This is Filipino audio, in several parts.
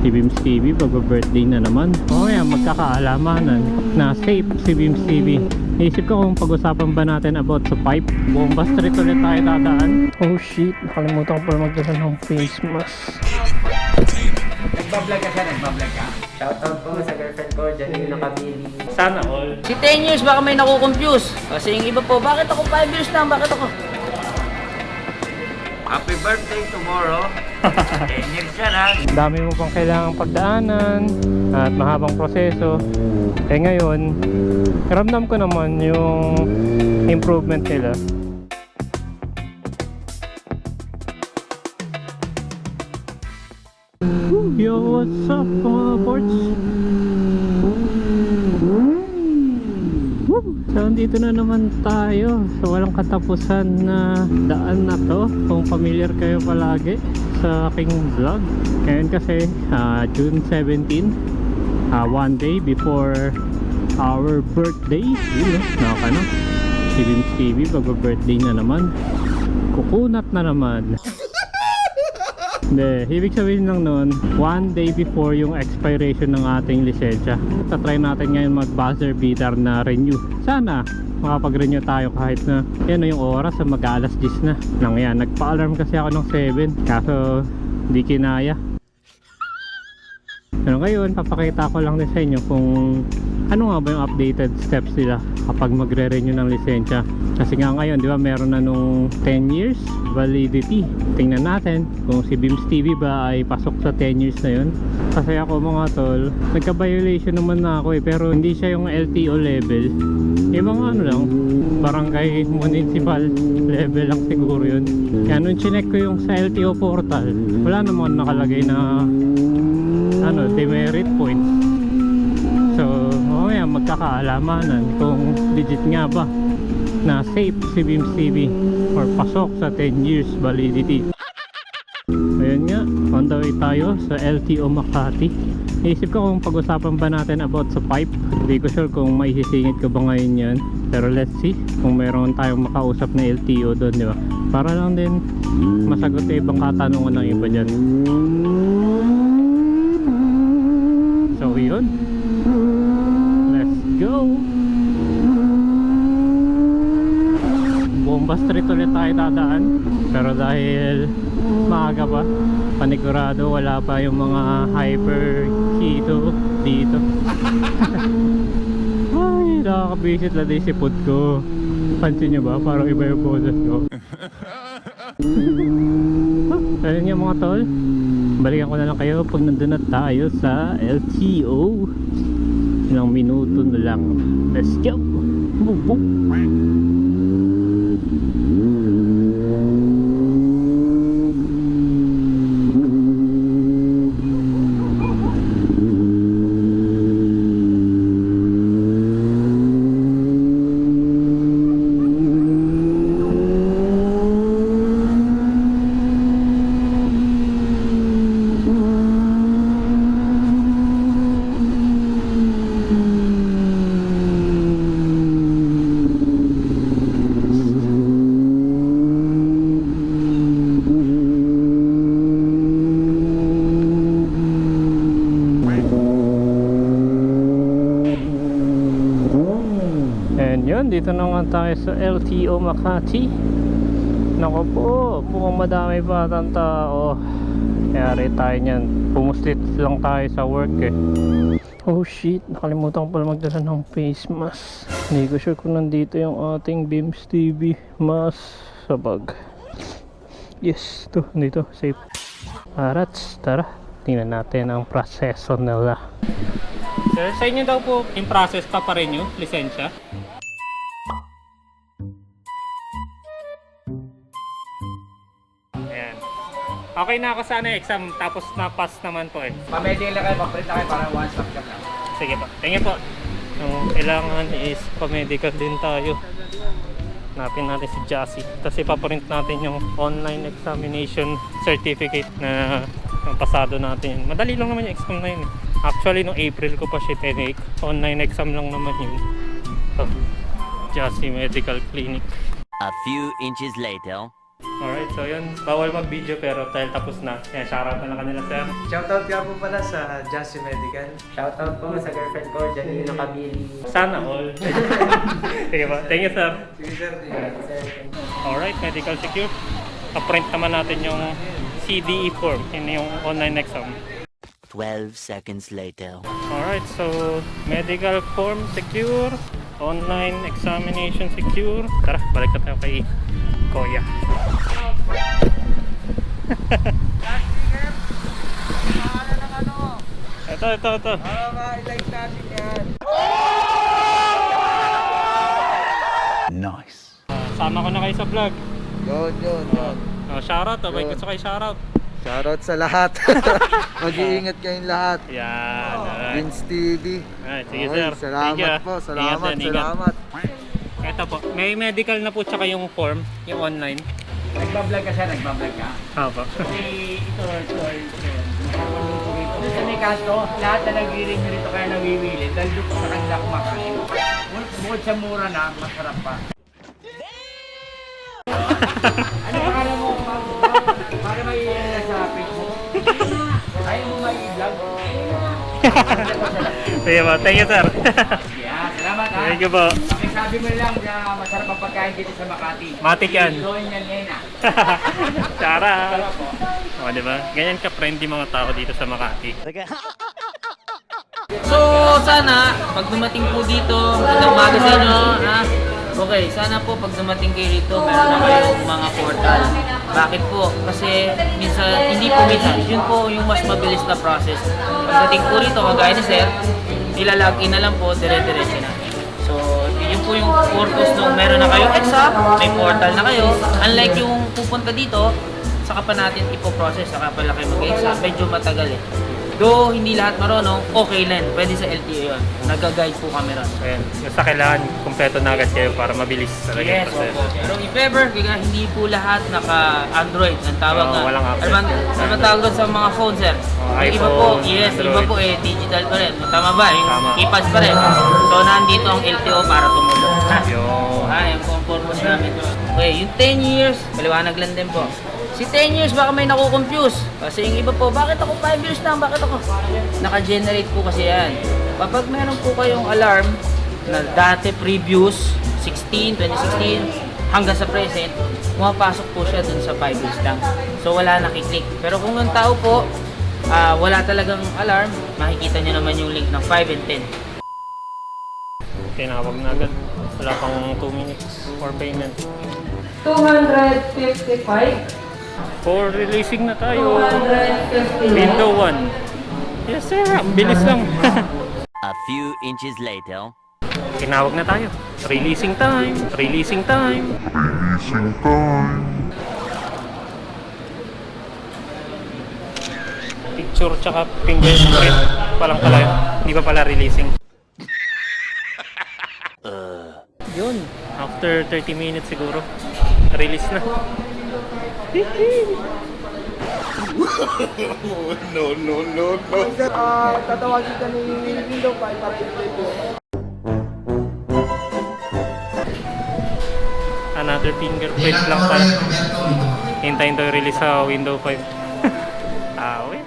Si Bims TV, pag-birthday na naman. O kaya magkakaalamanan na safe si Bims TV. Naisip ko kung pag-usapan ba natin about sa pipe. Bomba Street ulit tayo dadaan. Oh shit, nakalimutan ko pala magdala ng face mask. Nagbablog ka siya, nagbablog ka. Shoutout po sa girlfriend ko, Janine Nakabili. Sana all. Si 10 years baka may nakukonfuse. Kasi yung iba po, bakit ako 5 years lang? Bakit ako? Happy birthday tomorrow. 10 years yan ha. Dami mo pang kailangang pagdaanan at mahabang proseso. Eh ngayon, ramdam ko naman yung improvement nila. Yo, what's up mga ports? So, dito na naman tayo sa walang katapusan na daan na to. Kung familiar kayo palagi sa aking vlog. Ngayon kasi June 17, one day before our birthday. Yun, nakaka na. Si Bims TV, pag-birthday na naman. Kukunat na naman. Hindi, ibig sabihin lang noon, one day before yung expiration ng ating lisensya. Tatry natin ngayon mag-buzzer beater na renew. Sana makapag-renew tayo kahit na yan yung oras sa mag-alas 10 na. Nang yan, nagpa-alarm kasi ako ng 7 kaso di kinaya. Pero ngayon, papakita ko lang din sa inyo kung ano nga ba yung updated steps nila kapag magre-renew ng lisensya. Kasi nga ngayon, di ba, meron na nung 10 years validity. Tingnan natin kung si Bims TV ba ay pasok sa 10 years na yun. Kasi ako mga tol, nagka-violation naman na ako pero hindi siya yung LTO level. Yung mga ano lang, barangay municipal level lang siguro yun. Kaya nung chinek ko yung sa LTO portal, wala naman nakalagay na demerit points. So, mamaya magkakaalamanan kung legit nga ba na safe si Bims TV or pasok sa 10 years validity. Ayun nga, on the way tayo sa LTO Makati. Naisip ko kung pag-usapan ba natin about sa pipe. Hindi ko sure kung may sisingit ko ba ngayon yan. Pero let's see kung meron tayong makausap na LTO doon, di ba? Para lang din masagot yung ibang katanungan ng iba dyan. So yun, let's go. Bomba Street ulit tayo dadaan. Pero dahil maaga pa, panigurado wala pa yung mga hyper keto dito. Ay, nakakabisit na din si food ko. Pansin nyo ba? Parang iba yung poses ko. Ayun nga mga tol, balikan ko na lang kayo pag nandun na tayo sa LTO. Ilang minuto na lang. Let's go. Boom, boom. Dito na nga tayo sa LTO Makati. Naku po, mukhang madami pa atang tao. Kayari tayo nyan, pumuslit lang tayo sa work eh. Oh shit, nakalimutan ko pala magdala ng face mask. Hindi ko sure kung nandito yung ating Bims TV mask sa bag. Yes, ito, dito, safe. Arats, tara, tingnan natin ang proseso nila. Sir, sa inyo daw po yung process pa rin yung lisensya? Okay na ako sa exam tapos na-pass naman po eh. Pameding lang kayo, paprint na kayo para one stop shop lang. Sige po, thank you po. Ang kailangan is pa-medical din tayo. Hanapin natin si Jassy. Tapos ipaprint natin yung online examination certificate na yung pasado natin. Madali lang naman yung exam na yun eh. Actually, noong April ko pa siya tinake. Online exam lang naman yun. So, Jassy Medical Clinic. A few inches later. Alright, so yun, bawal mag-video pero dahil tapos na. Yan, shoutout na lang kanila sir. Shoutout nga po pala sa Justin Medical. Shoutout po sa girlfriend ko, Janino Kabili. Sana all. Sige ba? Thank you sir. Sige sir, Alright, medical secure. Pa-print naman natin yung CDE form, yun yung online exam. 12 seconds later. Alright, so medical form secure, online examination secure. Tara, balik na tayo kay Kuya. Ito. Nice. Sama ko na kayo sa vlog. Yun. Shoutout, abay gusto kayo shoutout. Shoutout sa lahat. Mag-iingat kayong lahat. Yan. Alright. Vince TV. Alright, sige Okay, sir. salamat Thank you. po. Ingat din, ingat. Salamat. Ito po, may medical na po tsaka yung form, yung online. Nagbablog ka siya, nagbablog ka. Haba. Kasi ito. Sa may kaso, lahat na nag-renew rito kaya nawiwili dahil doon sa kanila kumakain. Bukod sa mura na, masarap pa. Ano pangalan mo? Para may sa Facebook. Ayaw mo mai-vlog. Sige po, thank you sir. Yeah, salamat ha. Thank you po. Sabi mo lang na masarap ang pagkain dito sa Makati. Matik yan. Doon yan, Nena. Tara. Sarap po. O, diba? Ganyan ka-friendly mga tao dito sa Makati. So, sana, pag dumating po dito, magandang umaga sa inyo, ha? Okay, sana po pag dumating kayo dito, meron na kayong mga portal. Bakit po? Kasi minsan, hindi po minsan, yun po yung mas mabilis na process. Pagdating po rito, kagaya ni Sir, ilalagin na lang po, dire-diretso na. So, yun po yung purpose nung meron na kayong exam, may portal na kayo. Unlike yung pupunta dito, saka pa natin ipoprocess, saka pala kayo mag-exam, medyo matagal eh. Though hindi lahat marunong, okay lang. Pwede sa LTO yun. Nag-guide po kami ron. Ayan. Basta kailangan kumpleto na agad kayo para mabilis talaga yung Yes, process. opo. Pero if ever, kaya hindi po lahat naka-Android. Ang tawag Oo, nga. walang access. Ano ba tawag doon sa mga phone, sir? Yung iba po, iPhone, yes, Android. iba po digital pa rin. Tama ba? Yung Tama. keypads pa rin. So, nandito ang LTO para tumulong. Yun. Yan po ang purpose namin. Okay, yung 10 years, paliwanag lang din po. Si 10 years, baka may nakukonfuse. Kasi yung iba po, bakit ako 5 years lang? Bakit ako? Naka-generate po kasi yan. Kapag meron po kayong alarm na dati previous, 2016, hanggang sa present, pumapasok po siya dun sa 5 years lang. So wala nakiklik. Pero kung ang tao po, wala talagang alarm, makikita nyo naman yung link ng 5 and 10. Tinawag na agad. Wala pang 2 minutes for payment. 255. For releasing na tayo. 250. Window 1. Yes sir, ang bilis lang. A few inches later. Tinawag na tayo. Releasing time. Releasing time. Releasing time. Picture tsaka fingerprint palang pala yun. Hindi pa pala releasing. Yun. After 30 minutes siguro. Release na. No. Tatawagin ka ni Window 5 para i-play po. Another fingerprint lang pala. Hintayin to release sa Windows 5. Wait.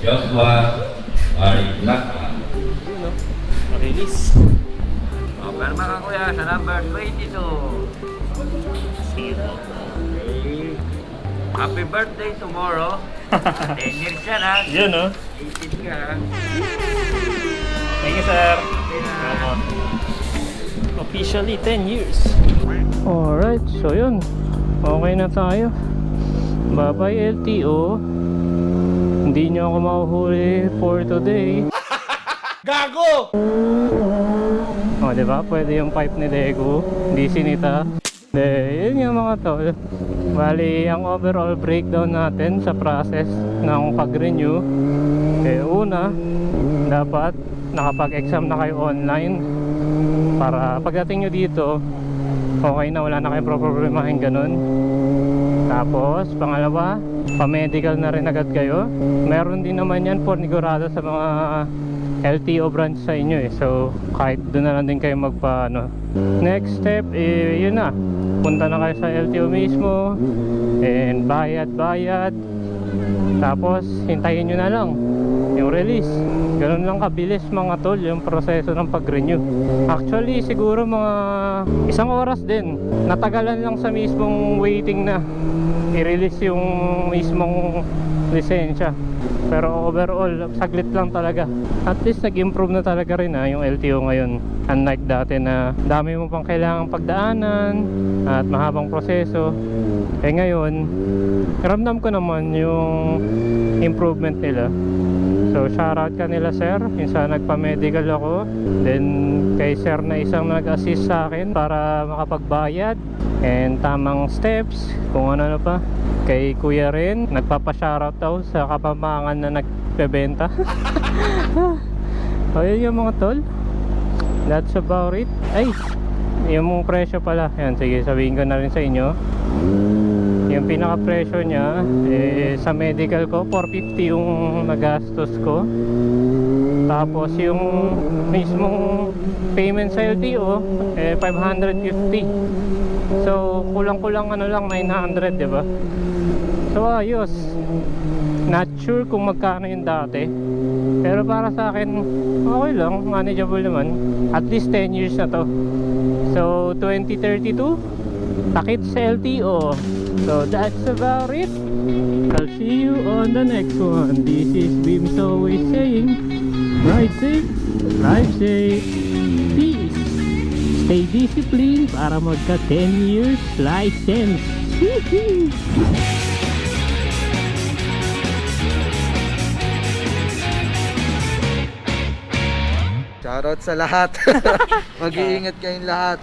Joshua Arilaca. Yun o. Release. Pero mga kuya, sa number 22. Happy birthday tomorrow. 10 years ka na. Yun o. 18 ka. Thank you sir. Officially 10 years. Alright, so yun. Okay na tayo. Bye bye LTO. Hindi nyo ako mahuhuli for today. Gago! O, diba? Pwede yung pipe ni Lego. Hindi sinita. Yun nga mga tol. Bali, ang overall breakdown natin sa process ng pag-renew. Una, dapat nakapag-exam na kayo online. Para pagdating nyo dito, okay na, wala na kayong problemahin ganun. Tapos, pangalawa, pa-medical na rin agad kayo. Meron din naman yan for nigurado sa mga LTO branch sa inyo eh. So kahit doon na lang din kayo magpa ano. Next step yun na, punta na kayo sa LTO mismo and bayad tapos hintayin nyo na lang yung release. Ganun lang kabilis mga tol yung proseso ng pag-renew. Actually siguro mga 1 oras din, natagalan lang sa mismong waiting na i-release yung mismong lisensya. Pero overall saglit lang talaga. At least nag-improve na talaga rin yung LTO ngayon. Unlike dati na dami mo pang kailangang pagdaanan at mahabang proseso. Ngayon ramdam ko naman yung improvement nila. So shoutout kanila sir, yung sa nagpa-medical ako. Then kay sir na isang nag-assist sa akin para makapagbayad and tamang steps, kung ano pa. Kay kuya rin, nagpapa-shoutout daw sa kapampangan na nagbebenta. O yun yung mga tol. That's about it. Ay, yung presyo pala. Yan, sige sabihin ko na rin sa inyo. Yung pinaka presyo niya sa medical ko 450 yung nagastos ko. Tapos yung mismong payment sa LTO 550. So kulang-kulang ano lang 900, di ba? So ayos. Not sure kung magkano yung dati, pero para sa akin okay lang, manageable naman. At least 10 years na to. So 2032 takit sa LTO. So that's about it. I'll see you on the next one. This is Bim's always saying, ride safe, drive safe, peace. Stay disciplined para magka 10 years license. Woohoo! Shoutout sa lahat. Mag-iingat kayong lahat.